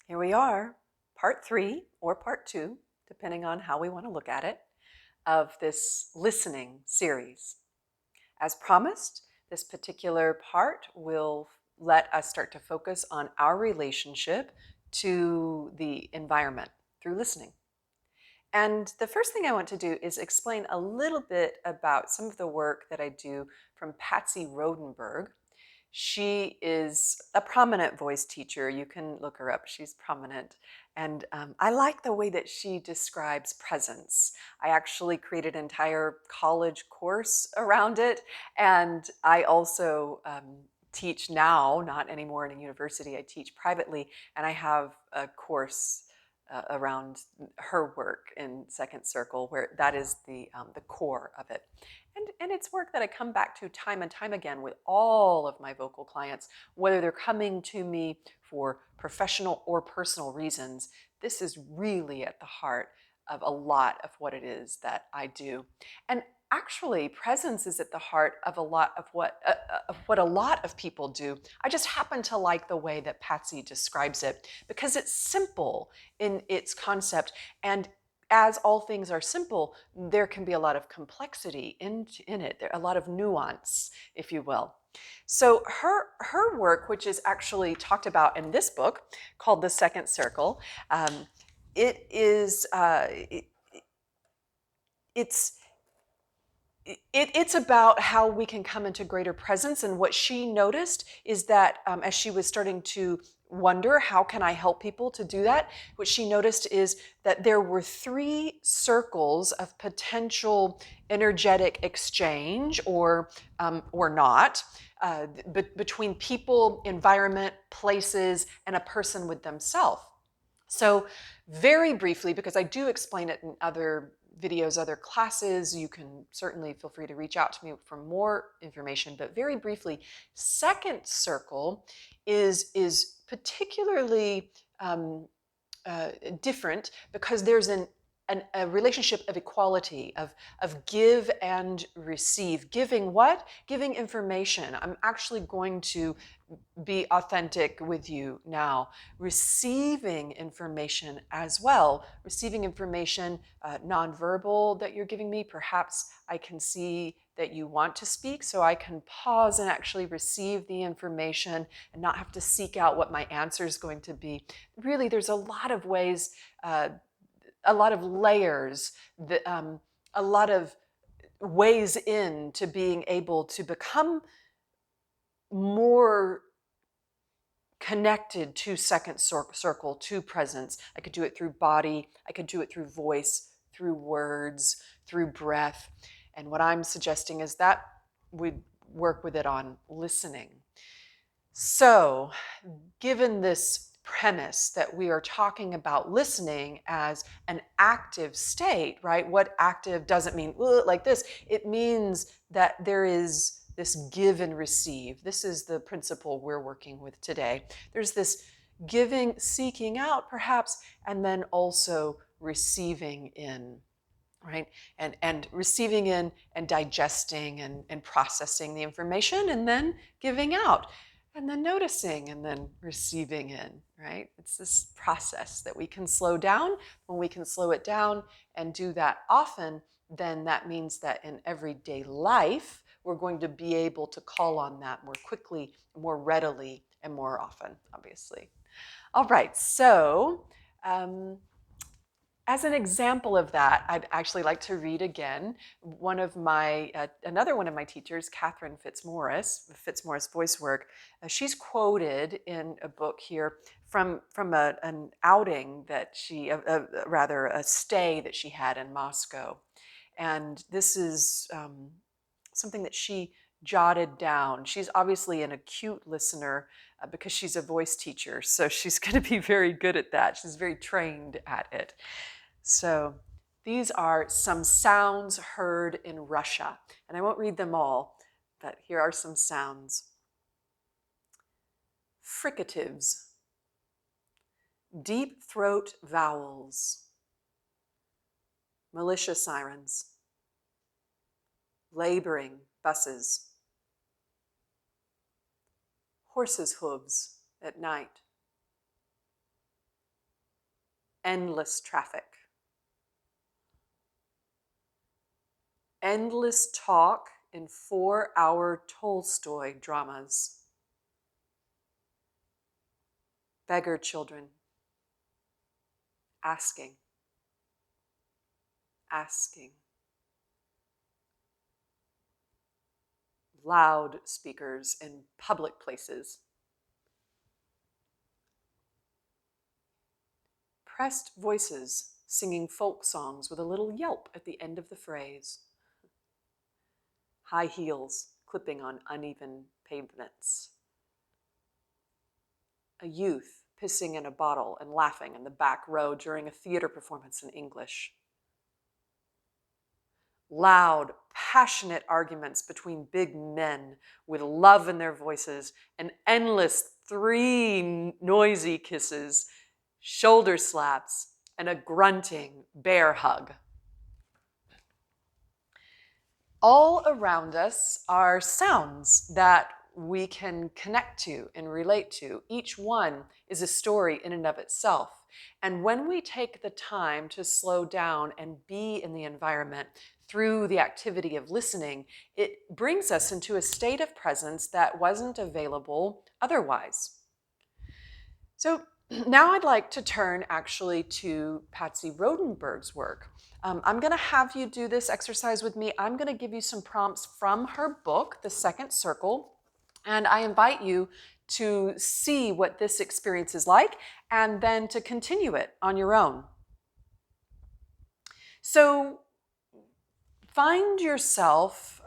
Here we are, part 3 or part 2, depending on how we want to look at it, of this listening series. As promised, this particular part will let us start to focus on our relationship to the environment through listening. And the first thing I want to do is explain a little bit about some of the work that I do from Patsy Rodenberg. She is a prominent voice teacher. You can look her up. She's prominent. And I like the way that she describes presence. I actually created an entire college course around it. And I also teach now, not anymore in a university. I teach privately, and I have a course around her work in Second Circle, where that is the core of it. And it's work that I come back to time and time again with all of my vocal clients, whether they're coming to me for professional or personal reasons. This is really at the heart of a lot of what it is that I do. And actually, presence is at the heart of a lot of what a lot of people do. I just happen to like the way that Patsy describes it because it's simple in its concept, and as all things are simple, there can be a lot of complexity in it. There a lot of nuance, if you will. So her work, which is actually talked about in this book called The Second Circle, it is it's it's about how we can come into greater presence. And what she noticed is that as she was starting to wonder, how can I help people to do that? What she noticed is that there were 3 circles of potential energetic exchange or not between people, environment, places, and a person with themselves. So very briefly, because I do explain it in other videos, other classes, you can certainly feel free to reach out to me for more information. But very briefly, second circle is particularly different because there's a relationship of equality, of give and receive. Giving what? Giving information. I'm actually going to be authentic with you now. Receiving information as well. Receiving information nonverbal that you're giving me. Perhaps I can see that you want to speak, so I can pause and actually receive the information and not have to seek out what my answer is going to be. Really, there's a lot of ways, a lot of layers, a lot of ways into being able to become more connected to second circle, to presence. I could do it through body, I could do it through voice, through words, through breath. And what I'm suggesting is that we work with it on listening. So, given this premise that we are talking about listening as an active state, right? What active doesn't mean like this. It means that there is this give and receive. This is the principle we're working with today. There's this giving, seeking out perhaps, and then also receiving in, right? And receiving in and digesting and processing the information, and then giving out, and then noticing, and then receiving in, right? It's this process that we can slow down. When we can slow it down and do that often, then that means that in everyday life, we're going to be able to call on that more quickly, more readily, and more often, obviously. All right, so as an example of that, I'd actually like to read again another one of my teachers, Catherine Fitzmaurice, Fitzmaurice Voice Work. She's quoted in a book here from an outing that rather a stay that she had in Moscow. And this is something that she jotted down. She's obviously an acute listener because she's a voice teacher, so she's going to be very good at that. She's very trained at it. So these are some sounds heard in Russia. And I won't read them all, but here are some sounds. Fricatives, deep throat vowels, militia sirens, laboring buses, horses' hooves at night, endless traffic, endless talk in 4-hour Tolstoy dramas, beggar children asking, asking, loud speakers in public places, pressed voices singing folk songs with a little yelp at the end of the phrase, high heels clipping on uneven pavements, a youth pissing in a bottle and laughing in the back row during a theater performance in English, loud, passionate arguments between big men with love in their voices and endless 3 noisy kisses, shoulder slaps, and a grunting bear hug. All around us are sounds that we can connect to and relate to. Each one is a story in and of itself. And when we take the time to slow down and be in the environment through the activity of listening, it brings us into a state of presence that wasn't available otherwise. So now I'd like to turn actually to Patsy Rodenberg's work. I'm going to have you do this exercise with me. I'm going to give you some prompts from her book, The Second Circle, and I invite you to see what this experience is like and then to continue it on your own. So find yourself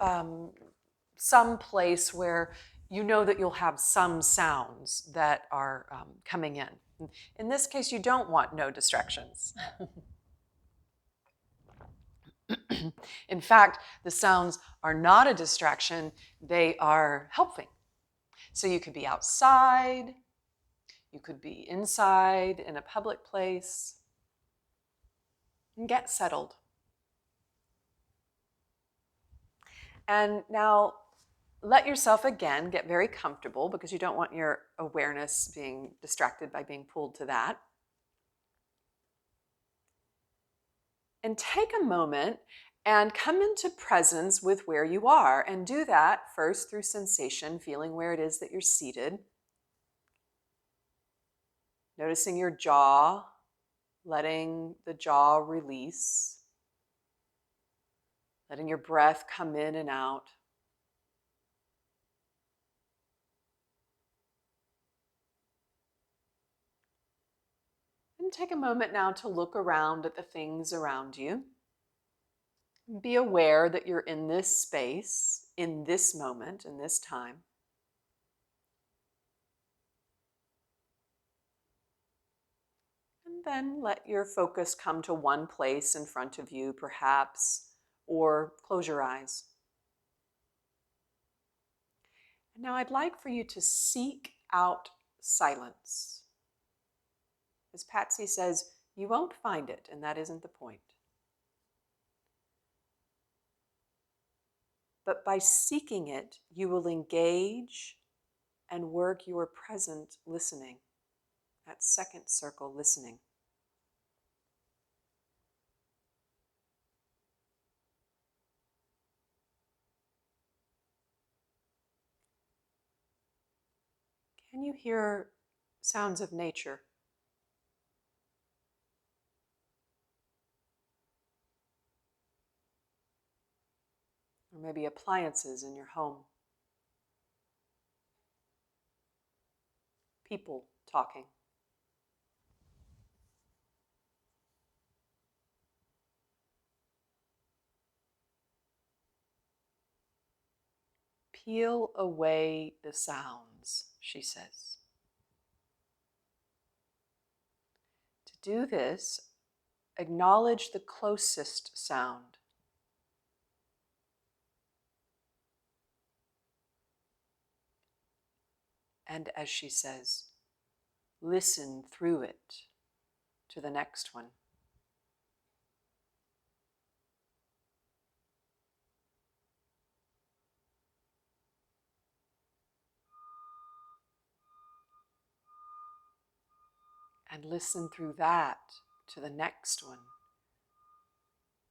some place where you know that you'll have some sounds that are coming in. In this case, you don't want no distractions. In fact, the sounds are not a distraction, they are helping. So you could be outside, you could be inside in a public place, and get settled. And now let yourself again get very comfortable because you don't want your awareness being distracted by being pulled to that. And take a moment and come into presence with where you are. And do that first through sensation, feeling where it is that you're seated. Noticing your jaw, letting the jaw release. Letting your breath come in and out. And take a moment now to look around at the things around you. Be aware that you're in this space, in this moment, in this time. And then let your focus come to one place in front of you, perhaps, or close your eyes. And now I'd like for you to seek out silence. As Patsy says, you won't find it, and that isn't the point. But by seeking it, you will engage and work your present listening, that second circle listening. Can you hear sounds of nature? Or maybe appliances in your home? People talking? Peel away the sounds, she says. To do this, acknowledge the closest sound. And as she says, listen through it to the next one. And listen through that to the next one,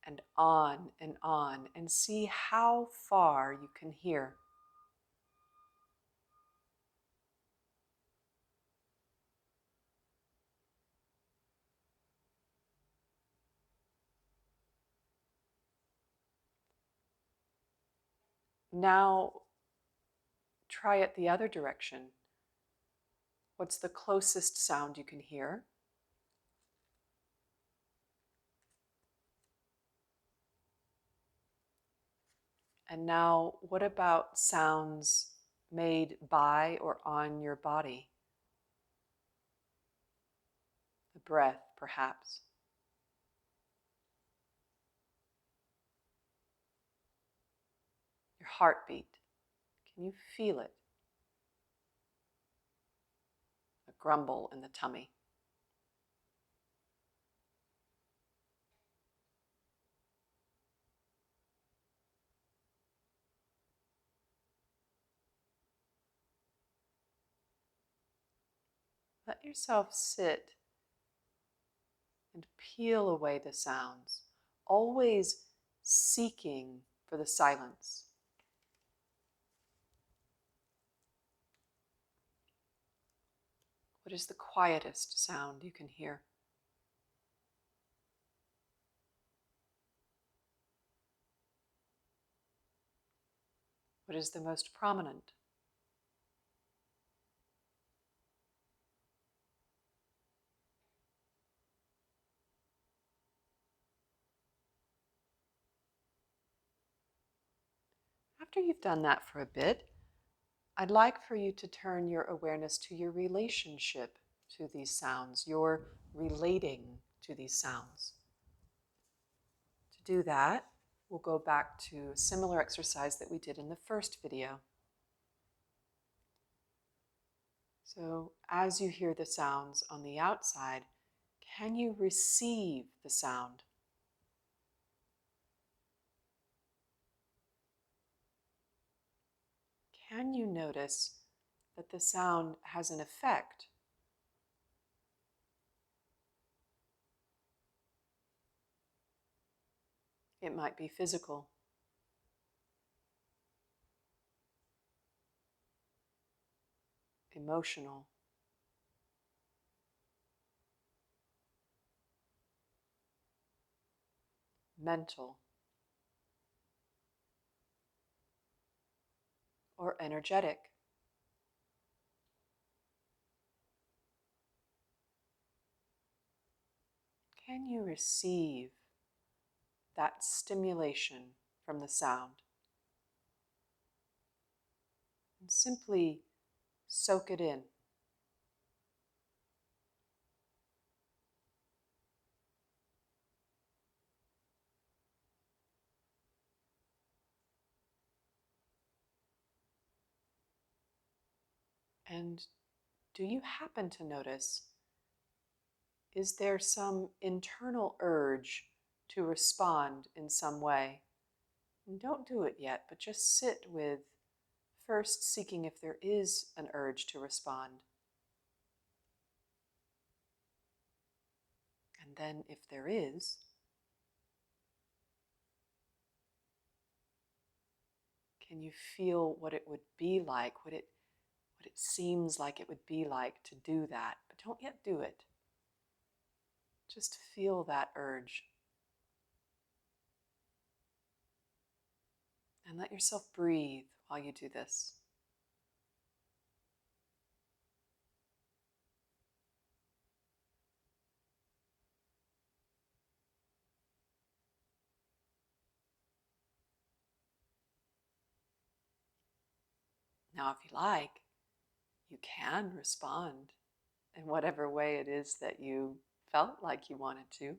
and on, and see how far you can hear. Now try it the other direction. What's the closest sound you can hear? And now, what about sounds made by or on your body? The breath, perhaps. Your heartbeat. Can you feel it? A grumble in the tummy. Let yourself sit and peel away the sounds, always seeking for the silence. What is the quietest sound you can hear? What is the most prominent? After you've done that for a bit, I'd like for you to turn your awareness to your relationship to these sounds, your relating to these sounds. To do that, we'll go back to a similar exercise that we did in the first video. So, as you hear the sounds on the outside, can you receive the sound? Can you notice that the sound has an effect? It might be physical, emotional, mental, or energetic. Can you receive that stimulation from the sound and simply soak it in? And do you happen to notice, is there some internal urge to respond in some way? And don't do it yet, but just sit with first seeking if there is an urge to respond. And then if there is, can you feel what it would be like, what it seems like it would be like to do that? But don't yet do it. Just feel that urge. And let yourself breathe while you do this. Now, if you like, you can respond in whatever way it is that you felt like you wanted to,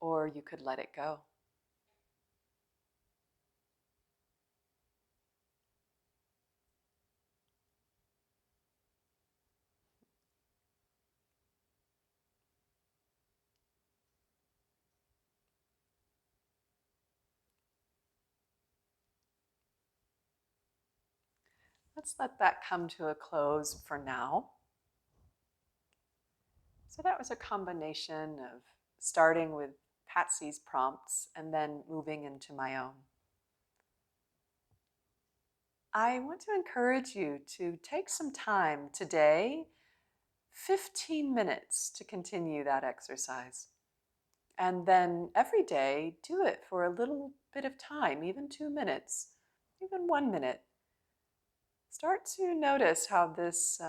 or you could let it go. Let's let that come to a close for now. So that was a combination of starting with Patsy's prompts and then moving into my own. I want to encourage you to take some time today, 15 minutes, to continue that exercise. And then every day, do it for a little bit of time, even 2 minutes, even 1 minute. Start to notice how this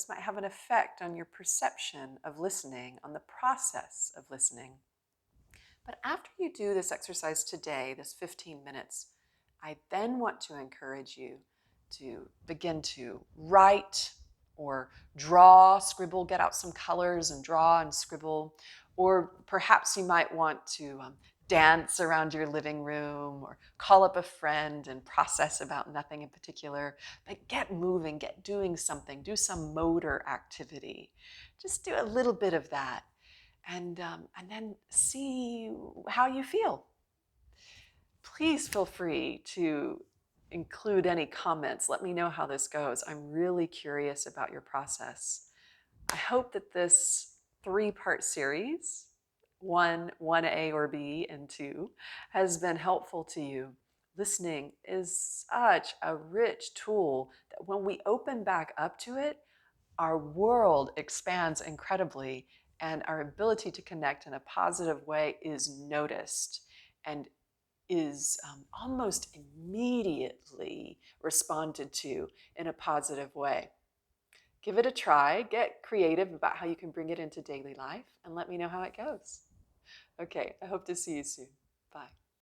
might have an effect on your perception of listening, on the process of listening. But after you do this exercise today, this 15 minutes, I then want to encourage you to begin to write or draw, scribble, get out some colors and draw and scribble. Or perhaps you might want to dance around your living room or call up a friend and process about nothing in particular. But get moving, get doing something, do some motor activity. Just do a little bit of that and then see how you feel. Please feel free to include any comments. Let me know how this goes. I'm really curious about your process. I hope that this 3-part series, 1A or B, and 2, has been helpful to you. Listening is such a rich tool that when we open back up to it, our world expands incredibly and our ability to connect in a positive way is noticed and is almost immediately responded to in a positive way. Give it a try, get creative about how you can bring it into daily life, and let me know how it goes. Okay, I hope to see you soon. Bye.